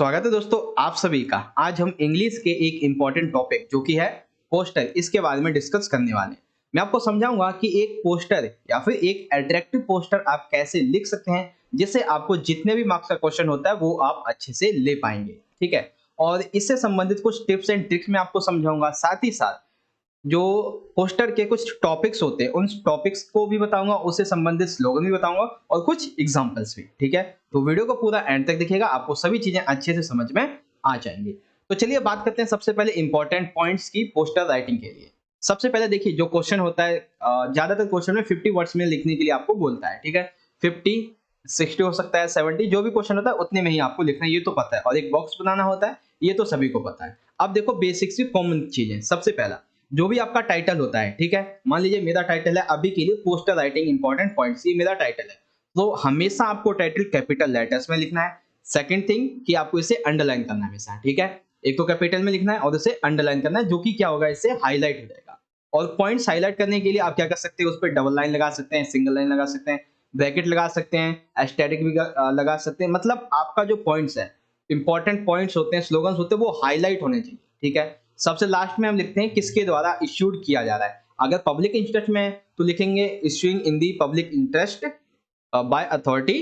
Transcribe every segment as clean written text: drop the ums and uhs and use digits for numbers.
स्वागत है दोस्तों आप सभी का। आज हम इंग्लिश के एक इम्पॉर्टेंट टॉपिक जो कि है पोस्टर, इसके बारे में डिस्कस करने वाले हैं। मैं आपको समझाऊंगा कि एक पोस्टर या फिर एक अट्रैक्टिव पोस्टर आप कैसे लिख सकते हैं जिससे आपको जितने भी मार्क्स का क्वेश्चन होता है वो आप अच्छे से ले पाएंगे। ठीक है, और इससे संबंधित कुछ टिप्स एंड ट्रिक्स मैं आपको समझाऊंगा। साथ ही साथ जो पोस्टर के कुछ टॉपिक्स होते हैं उन टॉपिक्स को भी बताऊंगा, उससे संबंधित स्लोगन भी बताऊंगा और कुछ एग्जांपल्स भी। ठीक है, तो वीडियो को पूरा एंड तक देखिएगा, आपको सभी चीजें अच्छे से समझ में आ जाएंगी। तो चलिए बात करते हैं सबसे पहले इंपॉर्टेंट पॉइंट्स की पोस्टर राइटिंग के लिए। सबसे पहले देखिए, जो क्वेश्चन होता है ज्यादातर क्वेश्चन में 50 वर्ड्स में लिखने के लिए आपको बोलता है। ठीक है, 50 60 हो सकता है, 70, जो भी क्वेश्चन होता है उतने में ही आपको लिखना है, ये तो पता है। और एक बॉक्स बनाना होता है, ये तो सभी को पता है। अब देखो बेसिक सी कॉमन चीजें। सबसे पहला जो भी आपका टाइटल होता है, ठीक है, मान लीजिए मेरा टाइटल है अभी के लिए पोस्टर राइटिंग इंपॉर्टेंट पॉइंट्स, ये मेरा टाइटल है, तो हमेशा आपको टाइटल कैपिटल लेटर्स में लिखना है। सेकंड थिंग कि आपको इसे अंडरलाइन करना है हमेशा। ठीक है, एक तो कैपिटल में लिखना है और इसे अंडरलाइन करना है, जो कि क्या होगा, इससे हाईलाइट हो जाएगा। और पॉइंट्स हाईलाइट करने के लिए आप क्या कर सकते हैं, उस पर डबल लाइन लगा सकते हैं, सिंगल लाइन लगा सकते हैं, ब्रैकेट लगा सकते हैं, एस्टेरिक भी लगा सकते हैं। मतलब आपका जो पॉइंट्स है, इंपॉर्टेंट पॉइंट्स होते हैं, स्लोगन्स होते हैं, वो हाईलाइट होने चाहिए। ठीक है, सबसे लास्ट में हम लिखते हैं किसके द्वारा इश्यूड किया जा रहा है। अगर पब्लिक इंटरेस्ट में है तो लिखेंगे issuing in the public interest by authority,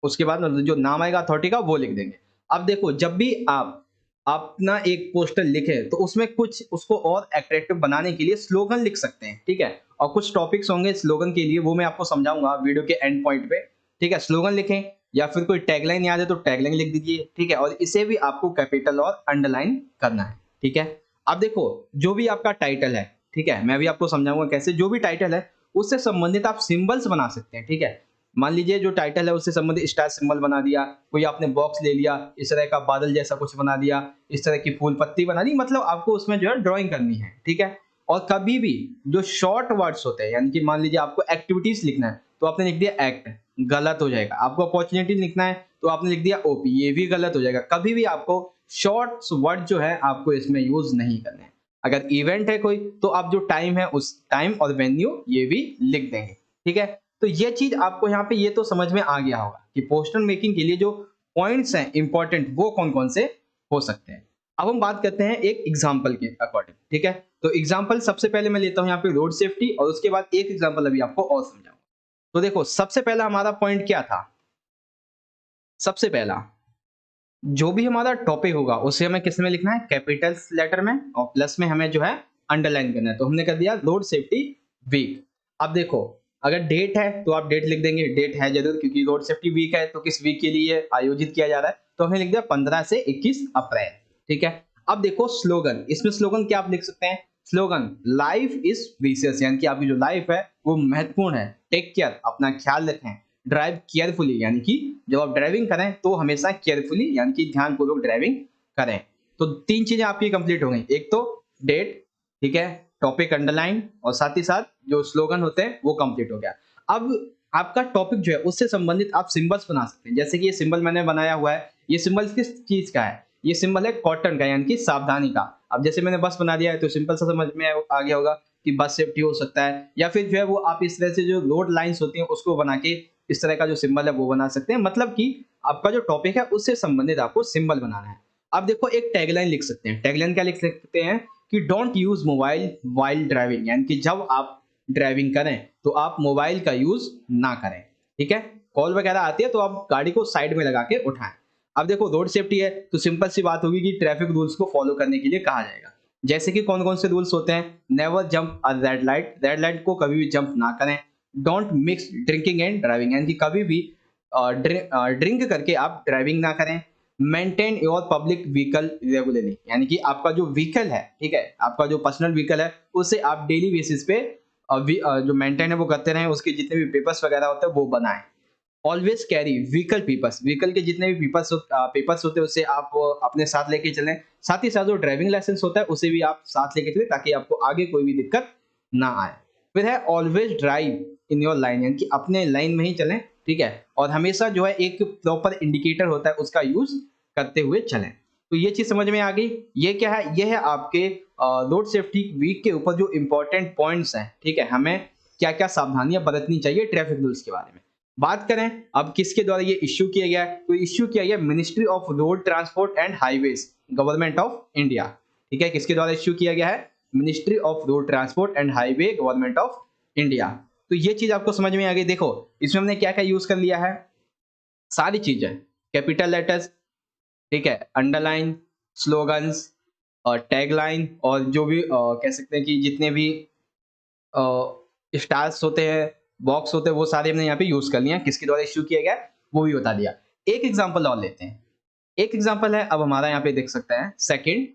उसके बाद जो नाम आएगा अथॉरिटी का वो लिख देंगे। अब देखो, जब भी आप अपना एक पोस्टर लिखे तो उसमें कुछ उसको और अट्रैक्टिव बनाने के लिए स्लोगन लिख सकते हैं। ठीक है, और कुछ टॉपिक्स होंगे स्लोगन के लिए, वो मैं आपको समझाऊंगा वीडियो के एंड पॉइंट पे। ठीक है, स्लोगन लिखें या फिर कोई टैगलाइन याद है तो टैगलाइन लिख दीजिए। ठीक है, और इसे भी आपको कैपिटल और अंडरलाइन करना है। ठीक है, अब देखो जो भी आपका टाइटल है, ठीक है, मैं भी आपको समझाऊंगा कैसे। जो भी टाइटल है उससे संबंधित आप सिंबल्स बना सकते हैं। ठीक है, मान लीजिए जो टाइटल है उससे संबंधित स्टार सिंबल बना दिया, कोई आपने बॉक्स ले लिया, इस तरह का बादल जैसा कुछ बना दिया, इस तरह की फूल पत्ती बना दी, मतलब आपको उसमें जो है ड्राइंग करनी है। ठीक है, और कभी भी जो शॉर्ट वर्ड्स होते हैं, यानी कि मान लीजिए आपको एक्टिविटीज लिखना है तो आपने लिख दिया एक्ट, गलत हो जाएगा। आपको अपॉर्चुनिटी लिखना है तो आपने लिख दिया ओपी, ये भी गलत हो जाएगा। कभी भी आपको शॉर्ट वर्ड जो है आपको इसमें यूज नहीं करने हैं। अगर इवेंट है कोई तो आप जो टाइम है उस टाइम और वेन्यू ये भी लिख देंगे। ठीक है, तो ये चीज आपको यहाँ पे ये तो समझ में आ गया होगा कि पोस्टर मेकिंग के लिए जो पॉइंट्स हैं इंपॉर्टेंट वो कौन कौन से हो सकते हैं। अब हम बात करते हैं एक एग्जांपल के अकॉर्डिंग। ठीक है, तो एग्जांपल सबसे पहले मैं लेता हूं यहाँ पे रोड सेफ्टी, और उसके बाद एक एग्जांपल अभी आपको और समझाऊंगा। तो देखो सबसे पहला हमारा पॉइंट क्या था। सबसे पहला जो भी हमारा टॉपिक होगा उसे हमें किस में लिखना है, कैपिटल लेटर में, और प्लस में हमें जो है अंडरलाइन करना है। तो हमने कर दिया रोड सेफ्टी वीक। अब देखो अगर डेट है तो आप डेट लिख देंगे, डेट है जरूर, क्योंकि रोड सेफ्टी वीक है तो किस वीक के लिए आयोजित किया जा रहा है, तो हमने लिख दिया 15 से 21 अप्रैल। ठीक है, अब देखो स्लोगन, इसमें स्लोगन क्या आप लिख सकते हैं, स्लोगन लाइफ इज प्रीशियस, यानी कि आपकी जो लाइफ है वो महत्वपूर्ण है, टेक केयर, अपना ख्याल रखें, ड्राइव केयरफुली, यानी कि जब आप ड्राइविंग करें तो हमेशा केयरफुली यानी कि ध्यानपूर्वक ड्राइविंग करें। तो तीन चीजें आपकी कंप्लीट हो गई, एक तो डेट, ठीक है, टॉपिक अंडरलाइन, और साथ ही साथ जो स्लोगन होते हैं वो कंप्लीट हो गया। अब आपका टॉपिक जो है उससे संबंधित आप सिंबल्स बना सकते हैं। जैसे कि ये सिंबल मैंने बनाया हुआ है, ये सिंबल किस चीज का है, ये सिंबल है कॉटन का, यानी कि सावधानी का। अब जैसे मैंने बस बना दिया है तो सिंपल सा समझ में आ गया होगा कि बस सेफ्टी हो सकता है, या फिर जो है वो आप इस तरह से जो रोड लाइंस होती हैं उसको बना के इस तरह का जो सिंबल है वो बना सकते हैं। मतलब कि आपका जो टॉपिक है उससे संबंधित आपको सिंबल बनाना है। अब देखो एक टैगलाइन लिख सकते हैं। टैगलाइन क्या लिख सकते हैं कि don't use mobile while driving, यानी कि जब आप ड्राइविंग करें तो आप मोबाइल का यूज ना करें। ठीक है, कॉल वगैरह आती है तो आप गाड़ी को साइड में लगा के उठाएं। अब देखो रोड सेफ्टी है तो सिंपल सी बात होगी कि ट्रैफिक रूल्स को फॉलो करने के लिए कहा जाएगा। जैसे कि कौन कौन से रूल्स होते हैं, नेवर जंप अ रेड लाइट, रेड लाइट को कभी भी जंप ना करें। Don't mix drinking and driving, यानी कि कभी भी ड्रिंक करके आप ड्राइविंग ना करें। Maintain your public vehicle regularly, यानी कि आपका जो व्हीकल है, ठीक है, आपका जो पर्सनल व्हीकल है उसे आप डेली बेसिस पे जो मेंटेन है वो करते रहें, उसके जितने भी पेपर्स वगैरह होते हैं वो बनाएं। Always carry vehicle papers, vehicle के जितने भी पेपर्स होते हैं उसे आप अपने साथ लेके चलें। साथ ही साथ जो ड्राइविंग लाइसेंस होता है उसे भी आप साथ लेके चलें ताकि आपको आगे कोई भी दिक्कत ना आए। फिर है always drive in your line, यानी कि अपने लाइन में ही चलें। ठीक है, और हमेशा जो है एक प्रॉपर इंडिकेटर होता है उसका यूज करते हुए चलें। तो ये चीज समझ में आ गई। ये क्या है, ये है आपके रोड सेफ्टी वीक के ऊपर जो इंपॉर्टेंट पॉइंट्स हैं। ठीक है, हमें क्या क्या सावधानियां बरतनी चाहिए ट्रैफिक रूल्स के बारे में। बात करें अब किसके द्वारा ये इश्यू किया गया है, तो इश्यू किया गया ministry of road transport and highways, government of India. ठीक है, किसके द्वारा इश्यू किया गया है? Ministry of road transport and highway, government of India. तो ये चीज आपको समझ में आ गई। देखो इसमें हमने क्या क्या यूज कर लिया है, सारी चीजें कैपिटल लेटर्स, ठीक है, अंडरलाइन, स्लोगन्स और टैगलाइन, और जो भी कह सकते हैं कि जितने भी स्टार्स होते हैं, बॉक्स होते हैं, वो सारे हमने यहाँ पे यूज कर लिए हैं। किसके द्वारा इश्यू किया गया वो भी बता दिया। एक एग्जांपल और लेते हैं। एक एग्जांपल है, अब हमारा यहाँ पे देख सकते हैं सेकंड,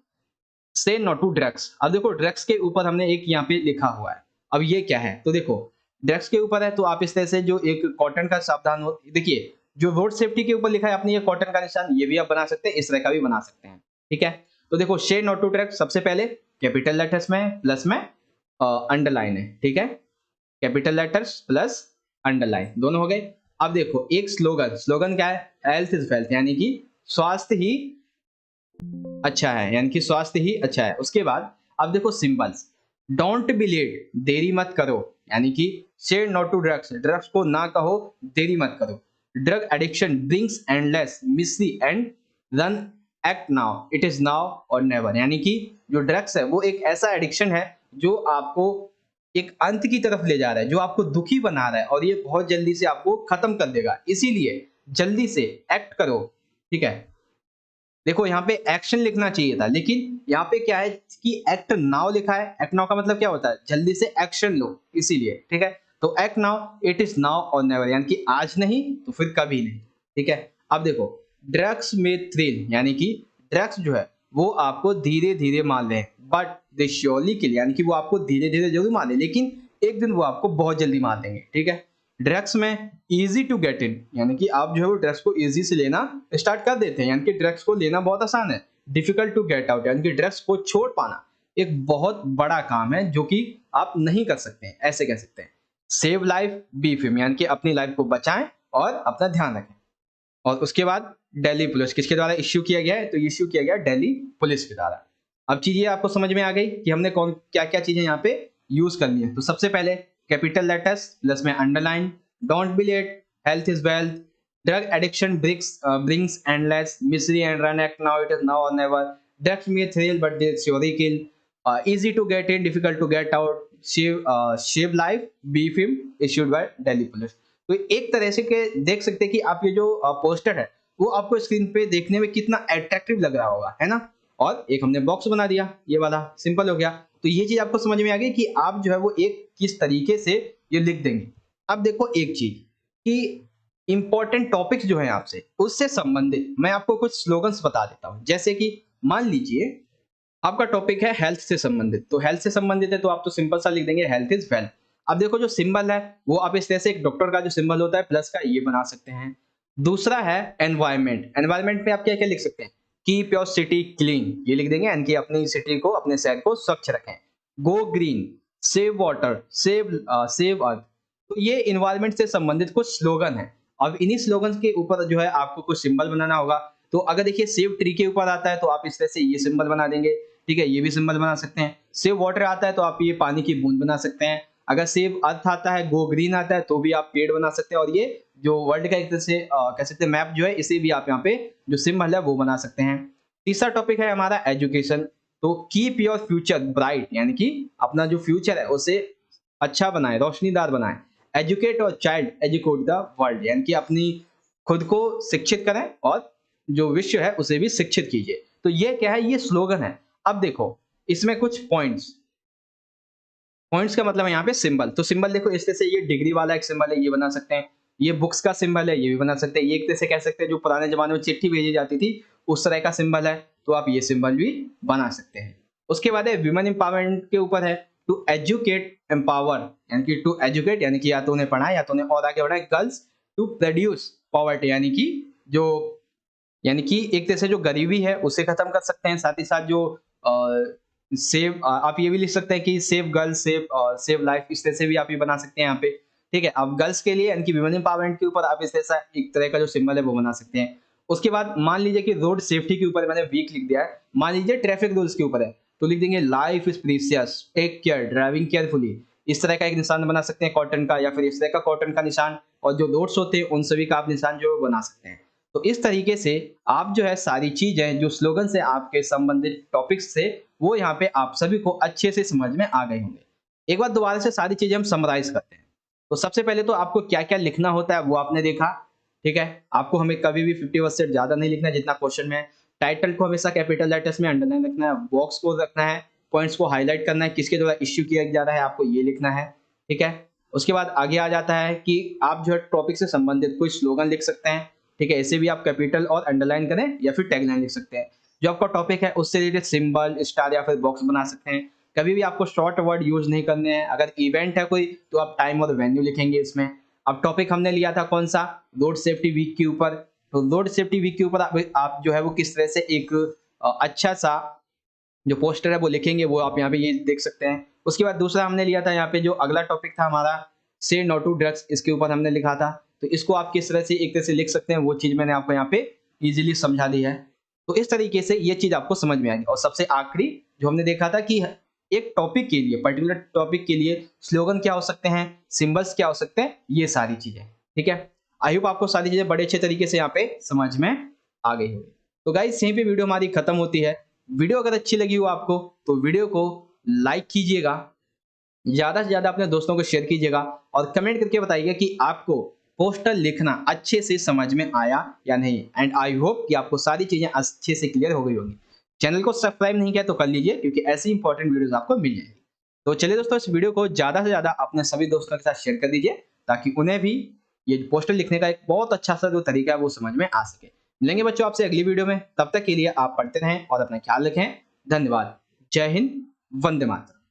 से नॉट टू ड्रग्स। अब देखो ड्रग्स के ऊपर हमने एक यहाँ पे लिखा हुआ है। अब ये क्या है, तो देखो ड्रग्स के ऊपर है, तो आप इस तरह से जो एक कॉटन का सावधान हो, देखिए जो रोड सेफ्टी के ऊपर लिखा है आपने, ये कॉटन का निशान, ये भी आप बना सकते हैं, इस तरह का भी बना सकते हैं। ठीक है, तो देखो से नॉट टू ड्रग्स सबसे पहले कैपिटल लेटर्स में, प्लस में अंडरलाइन है। ठीक है, कैपिटल लेटर्स प्लस अंडरलाइन दोनों हो गए। अब देखो एक स्लोगन, स्लोगन क्या है? हेल्थ इज वेल्थ, यानी कि स्वास्थ्य ही अच्छा है, यानी कि स्वास्थ्य ही अच्छा है। उसके बाद अब देखो सिंबल्स, डोंट बी लेट, देरी मत करो, यानी कि से नॉट टू ड्रग्स, ड्रग्स को ना कहो, देरी मत करो। Drug addiction brings endless mystery and ruin, act now, it is now or never, यानी कि जो ड्रग्स है वो एक ऐसा एडिक्शन है जो आपको एक अंत की तरफ ले जा रहा है, जो आपको दुखी बना रहा है, और ये बहुत जल्दी से आपको खत्म कर देगा, इसीलिए जल्दी से एक्ट करो। ठीक है, देखो यहाँ पे एक्शन लिखना चाहिए था, लेकिन यहाँ पे क्या है कि एक्ट नाउ लिखा है। एक्ट नाउ का मतलब क्या होता है? जल्दी से एक्शन लो, इसीलिए। ठीक है, तो act now, it is now or never, यानी कि आज नहीं तो फिर कभी नहीं। ठीक है, अब देखो ड्रग्स में थ्रिल, यानी कि ड्रग्स जो है वो आपको धीरे धीरे मार ले, बट दे श्योरली किल, यानी कि वो आपको धीरे धीरे जरूर मार ले, लेकिन एक दिन वो आपको बहुत जल्दी मार देंगे। ठीक है, ड्रग्स में इजी टू गेट इन, यानी कि आप जो है वो ड्रग्स को इजी से लेना स्टार्ट कर देते हैं, यानी कि ड्रग्स को लेना बहुत आसान है। डिफिकल्ट टू गेट आउट, यानी कि ड्रग्स को छोड़ पाना एक बहुत बड़ा काम है जो कि आप नहीं कर सकते हैं, ऐसे कह सकते हैं। सेव लाइफ बी फेम, यानी कि अपनी लाइफ को बचाएं और अपना ध्यान रखें। और उसके बाद दिल्ली पुलिस, किसके द्वारा इश्यू किया गया है? तो इश्यू किया गया दिल्ली पुलिस के द्वारा। अब चीजें आपको समझ में आ गई कि हमने कौन क्या क्या चीजें यहाँ पे यूज करनी है। तो सबसे पहले कैपिटल लेटर्स प्लस में underline, don't be late, health is wealth, drug addiction brings endless misery and ruin, act now, it is now or never, drugs may thrill but they surely kill, easy to get in, difficult to get out, save life, B film issued by Delhi police. तो एक तरह से के देख सकते हैं कि आप ये जो पोस्टर है वो आपको स्क्रीन पे देखने में कितना अट्रैक्टिव लग रहा होगा, है ना। और एक हमने बॉक्स बना दिया, ये वाला सिंपल हो गया। तो ये चीज आपको समझ में आ गई कि आप जो है वो एक किस तरीके से ये लिख देंगे। अब देखो एक चीज कि इंपॉर्टेंट टॉपिक्स जो है आपसे उससे संबंधित मैं आपको कुछ स्लोगन्स बता देता हूं। जैसे कि मान लीजिए आपका टॉपिक है हेल्थ से संबंधित, तो हेल्थ से संबंधित है तो आप तो सिंपल सा लिख देंगे हेल्थ इज वेल्थ। अब देखो जो सिंबल है वो आप इस तरह से एक डॉक्टर का जो सिंबल होता है प्लस का, ये बना सकते हैं। दूसरा है एनवायरमेंट, एनवायरमेंट में आप क्या क्या लिख सकते हैं? कीप योर सिटी क्लीन, ये लिख देंगे, यानी कि अपनी सिटी को, अपने शहर को स्वच्छ रखें। Go green, save water, save earth. तो ये इन्वायरमेंट से संबंधित कुछ स्लोगन है। अब इन्हीं स्लोगन के ऊपर जो है आपको कुछ सिंबल बनाना होगा। तो अगर देखिए सेव ट्री के ऊपर आता है तो आप इस तरह से ये सिंबल बना देंगे। ठीक है, ये भी सिंबल बना सकते हैं। सेव वाटर आता है तो आप ये पानी की बूंद बना सकते हैं। अगर सेव अर्थ आता है, गो ग्रीन आता है, तो भी आप पेड़ बना सकते हैं। और ये जो वर्ल्ड का एक तरह से कह सकते हैं मैप जो है, इसे भी आप यहाँ पे जो सिंबल है वो बना सकते हैं। तीसरा टॉपिक है हमारा एजुकेशन। तो कीप योर फ्यूचर ब्राइट, यानी कि अपना जो फ्यूचर है उसे अच्छा बनाए, रोशनीदार बनाए। एजुकेट और चाइल्ड एजुकेट द वर्ल्ड, यानी कि अपनी खुद को शिक्षित करें और जो विश्व है उसे भी शिक्षित कीजिए। तो ये क्या है? ये स्लोगन है। अब देखो इसमें कुछ पॉइंट्स, पॉइंट्स का मतलब है यहाँ पे सिंबल। तो सिंबल देखो इस तरह से, ये डिग्री वाला एक सिंबल है, ये बना सकते हैं। ये बुक्स का सिंबल है, ये भी बना सकते हैं। ये एक तरह से कह सकते हैं जो पुराने जमाने में चिट्ठी भेजी जाती थी उस तरह का सिंबल है, तो आप ये सिंबल भी बना सकते हैं। उसके बाद है विमेन एम्पावरमेंट के ऊपर है, टू एजुकेट एम्पावर, यानी कि टू एजुकेट यानी कि या तो उन्हें पढ़ाएं या तो उन्हें और आगे बढ़ाएं। गर्ल्स टू प्रोड्यूस पॉवर्टी, यानी कि जो, यानी कि एक तरह से जो गरीबी है उसे खत्म कर सकते हैं। साथ ही साथ जो सेव, आप ये भी लिख सकते हैं कि सेव गर्ल्स, सेव लाइफ, इस तरह से भी आप ये बना सकते हैं यहाँ पे। ठीक है, अब गर्ल्स के लिए यानी कि विमेन एम्पावरमेंट के ऊपर आप इस तरह से एक तरह का जो सिंबल है वो बना सकते हैं। उसके बाद मान लीजिए कि रोड सेफ्टी के ऊपर मैंने वीक लिख दिया है, मान लीजिए ट्रैफिक रूल्स के ऊपर है, तो लिख देंगे life is precious, take care, driving carefully. इस तरह का एक निशान बना सकते हैं कॉटन का, या फिर इस तरह का कॉटन का निशान और जो डॉट्स होते हैं उन सभी का आप निशान जो है बना सकते हैं। तो इस तरीके से आप जो है सारी चीजें जो स्लोगन से आपके संबंधित टॉपिक्स से वो यहाँ पे आप सभी को अच्छे से समझ में आ गए होंगे। एक बार दोबारा से सारी चीजें हम समराइज करते हैं। तो सबसे पहले तो आपको क्या-क्या लिखना होता है वो आपने देखा, ठीक है? आपको हमें कभी भी 50 वर्ड से ज़्यादा नहीं लिखना है जितना क्वेश्चन में है। टाइटल को हमेशा कैपिटल लेटर्स में अंडरलाइन रखना है, बॉक्स को रखना है, पॉइंट्स को हाइलाइट करना है, किसके द्वारा इश्यू किया जा रहा है आपको ये लिखना है, ठीक है? उसके बाद आगे आ जाता है कि आप जो है टॉपिक से संबंधित कोई स्लोगन लिख सकते हैं, ठीक है? इसे भी आप कैपिटल और अंडरलाइन करें या फिर टैगलाइन लिख सकते हैं। जो आपका टॉपिक है उससे रिलेटेड सिंबल, स्टार या फिर बॉक्स बना सकते हैं। कभी भी आपको शॉर्ट वर्ड यूज़ नहीं करने हैं। अगर इवेंट है कोई तो आप टाइम और वेन्यू लिखेंगे इसमें। अब टॉपिक हमने लिया था कौन सा? रोड सेफ्टी वीक के ऊपर। तो रोड सेफ्टी वीक के ऊपर आप जो है वो किस तरह से एक अच्छा सा जो पोस्टर है वो लिखेंगे वो आप यहाँ पे ये देख सकते हैं। उसके बाद दूसरा हमने लिया था यहाँ पे जो अगला टॉपिक था हमारा से नो टू ड्रग्स, इसके ऊपर हमने लिखा था। तो इसको आप किस तरह से एक तरह से लिख सकते हैं वो चीज़ मैंने आपको यहाँ पे ईज़िली समझा दी है। तो इस तरीके से ये चीज़ आपको समझ में आएगी। और सबसे आखिरी जो हमने देखा था कि एक टॉपिक के लिए, पर्टिकुलर टॉपिक के लिए स्लोगन क्या हो सकते हैं, सिंबल्स क्या हो सकते हैं, ये सारी चीज़ें। ठीक है? आई होप आपको सारी चीज़ें बड़े अच्छे तरीके से यहाँ पे समझ में आ गई होगी। तो गाइस यहीं पे वीडियो हमारी खत्म होती है। वीडियो अगर अच्छी लगी हो आपको तो वीडियो को लाइक कीजिएगा, ज़्यादा से ज़्यादा अपने दोस्तों को शेयर कीजिएगा और कमेंट करके बताइएगा कि आपको पोस्टर लिखना अच्छे से समझ में आया या नहीं। एंड आई होप कि आपको सारी चीज़ें अच्छे से क्लियर हो गई होगी। चैनल को सब्सक्राइब नहीं किया तो कर लीजिए क्योंकि ऐसी इंपॉर्टेंट वीडियोस आपको मिल जाएंगी। तो चलिए दोस्तों इस वीडियो को ज़्यादा से ज़्यादा अपने सभी दोस्तों के साथ शेयर कर दीजिए ताकि उन्हें भी ये पोस्टर लिखने का एक बहुत अच्छा सा जो तरीका है वो समझ में आ सके। मिलेंगे बच्चों आपसे अगली वीडियो में, तब तक के लिए आप पढ़ते रहें और अपना ख्याल रखें। धन्यवाद। जय हिंद, वंदे मातरम।